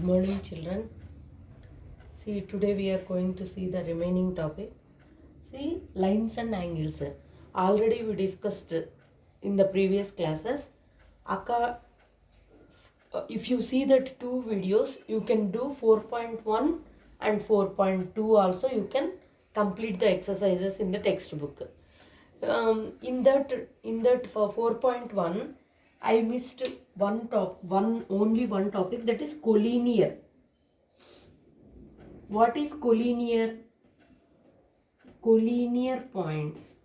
Morning, children. See, today we are going to see the remaining topic. See, lines and angles. Already we discussed in the previous classes. If you see that two videos, you can do 4.1 and 4.2 also. You can complete the exercises in the textbook. In that for 4.1, I missed only one topic, that is collinear. What is collinear? Collinear points.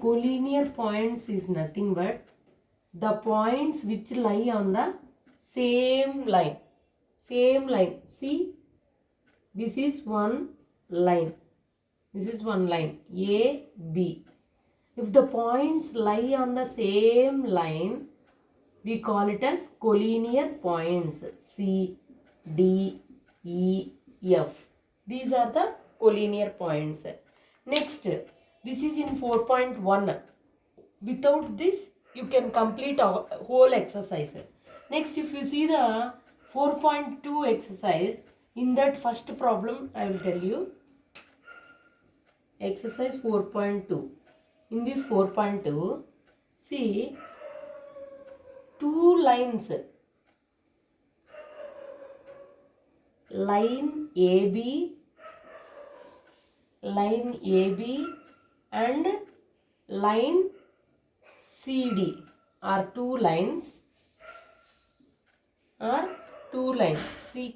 Collinear points is nothing but the points which lie on the same line. Same line. See, this is one line. This is one line, A, B. If the points lie on the same line, we call it as collinear points. C, D, E, F. These are the collinear points. Next, this is in 4.1. Without this, you can complete a whole exercise. Next, if you see the 4.2 exercise, in that first problem, I will tell you. Exercise 4.2. In this 4.2, see, two lines. Line AB and line CD are two lines. C,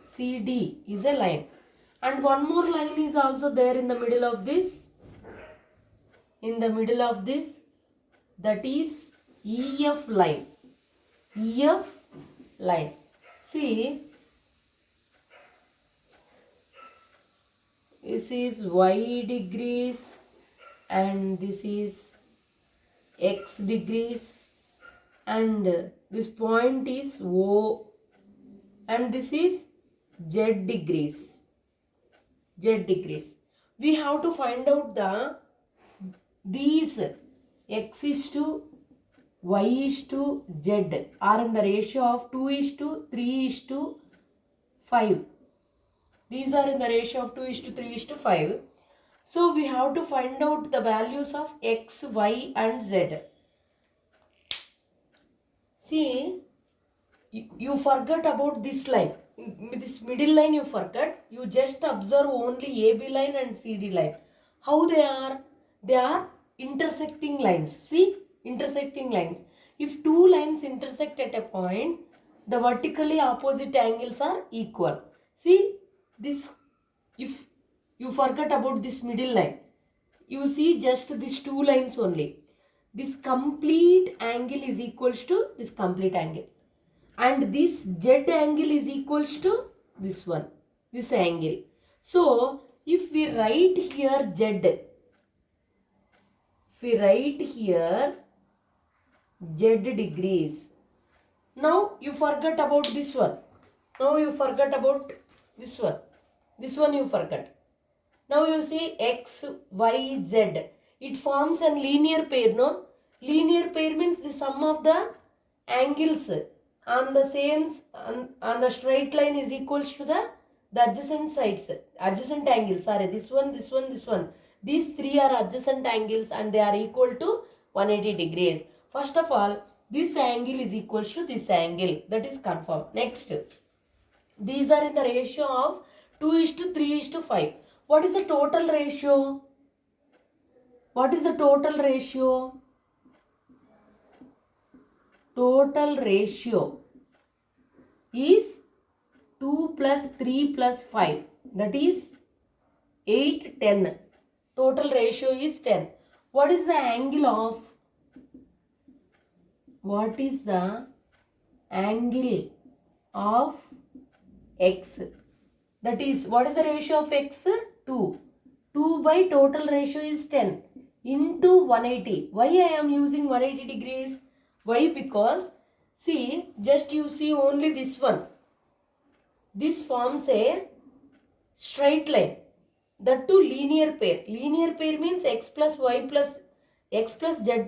CD is a line, and one more line is also there in the middle of this. That is EF line. See, this is Y degrees and this is X degrees, and this point is O, and this is Z degrees. We have to find out these X is to Y is to Z are in the ratio of 2 is to 3 is to 5. These are in the ratio of 2 is to 3 is to 5. So we have to find out the values of X, Y and Z. See, you forgot about this line. This middle line you forgot. You just observe only AB line and CD line. How they are? They are intersecting lines. See, intersecting lines. If two lines intersect at a point, the vertically opposite angles are equal. See, this, if you forget about this middle line, you see just these two lines only. This complete angle is equals to this complete angle, and this Z angle is equals to this one, this angle. So if we write here Z, Z degrees. Now you forget about this one. This one you forgot. Now you see X, Y, Z. It forms a linear pair, no? Linear pair means the sum of the angles on the same, on the straight line is equals to the adjacent sides, adjacent angles. Sorry, this one. These three are adjacent angles and they are equal to 180 degrees. First of all, this angle is equals to this angle. That is confirmed. Next, these are in the ratio of 2 is to 3 is to 5. What is the total ratio? Total ratio is 2 plus 3 plus 5. That is 8, 10. Total ratio is 10. What is the angle of X? That is, what is the ratio of X? 2. 2 by total ratio is 10 into 180. Why I am using 180 degrees? Why? Because, see, just you see only this one. This forms a straight line. That too linear pair. Linear pair means X plus Z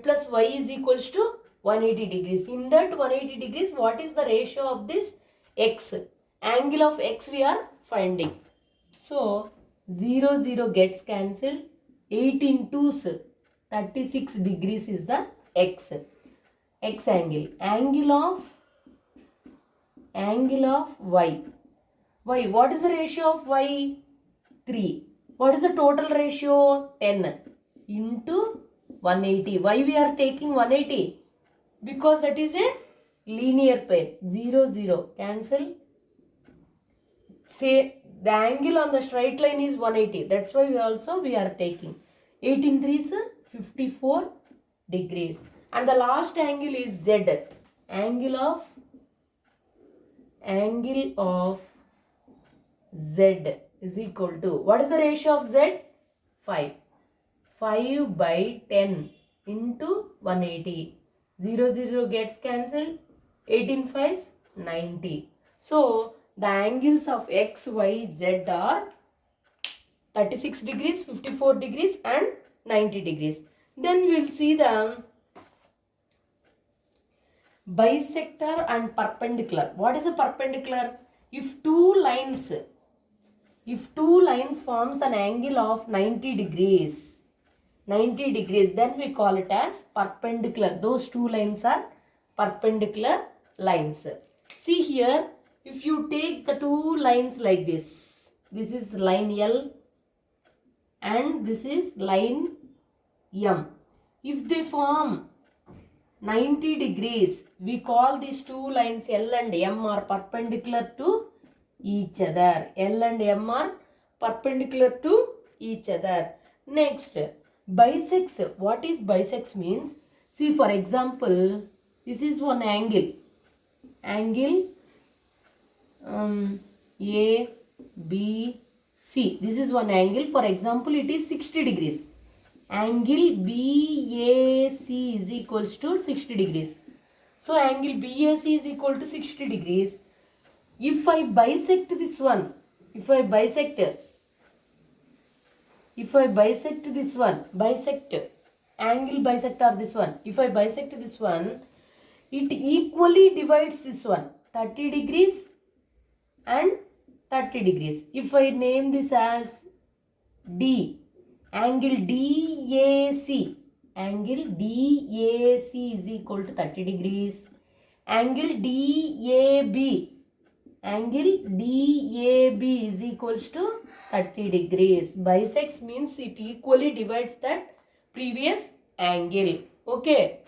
plus Y is equals to 180 degrees. In that 180 degrees, what is the ratio of this X? Angle of x we are finding. So 0, 0 gets cancelled. 8 in 2's 36 degrees is the x angle. Angle of y. What is the ratio of y? 3. What is the total ratio? 10 into 180. Why we are taking 180? Because that is a linear pair. 0, 0 cancel. Say the angle on the straight line is 180. That's why we are taking 8 in 3 is 54 degrees. And the last angle is z. Angle of z is equal to, what is the ratio of z? 5. 5 by 10 into 180. 0, 0 gets cancelled. 8 in 5 is 90. So the angles of x, y, z are 36 degrees, 54 degrees and 90 degrees. Then we will see the bisector and perpendicular. What is a perpendicular? If two lines forms an angle of 90 degrees, then we call it as perpendicular. Those two lines are perpendicular lines. See here, if you take the two lines like this is line L and this is line M. If they form 90 degrees, we call these two lines L and M are perpendicular to each other. L and M are perpendicular to each other. Next, bisects. What is bisects means? See, for example, this is one angle. Angle A, B, C. This is one angle. For example, it is 60 degrees. Angle BAC is equals to 60 degrees. So angle BAC is equal to 60 degrees. If I bisect this one, if I bisect this one, angle bisector this one, if I bisect this one, it equally divides this one, 30 degrees and 30 degrees. If I name this as D, angle DAC is equal to 30 degrees. Angle DAB is equals to 30 degrees. Bisects means it equally divides that previous angle. Okay.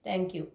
Thank you.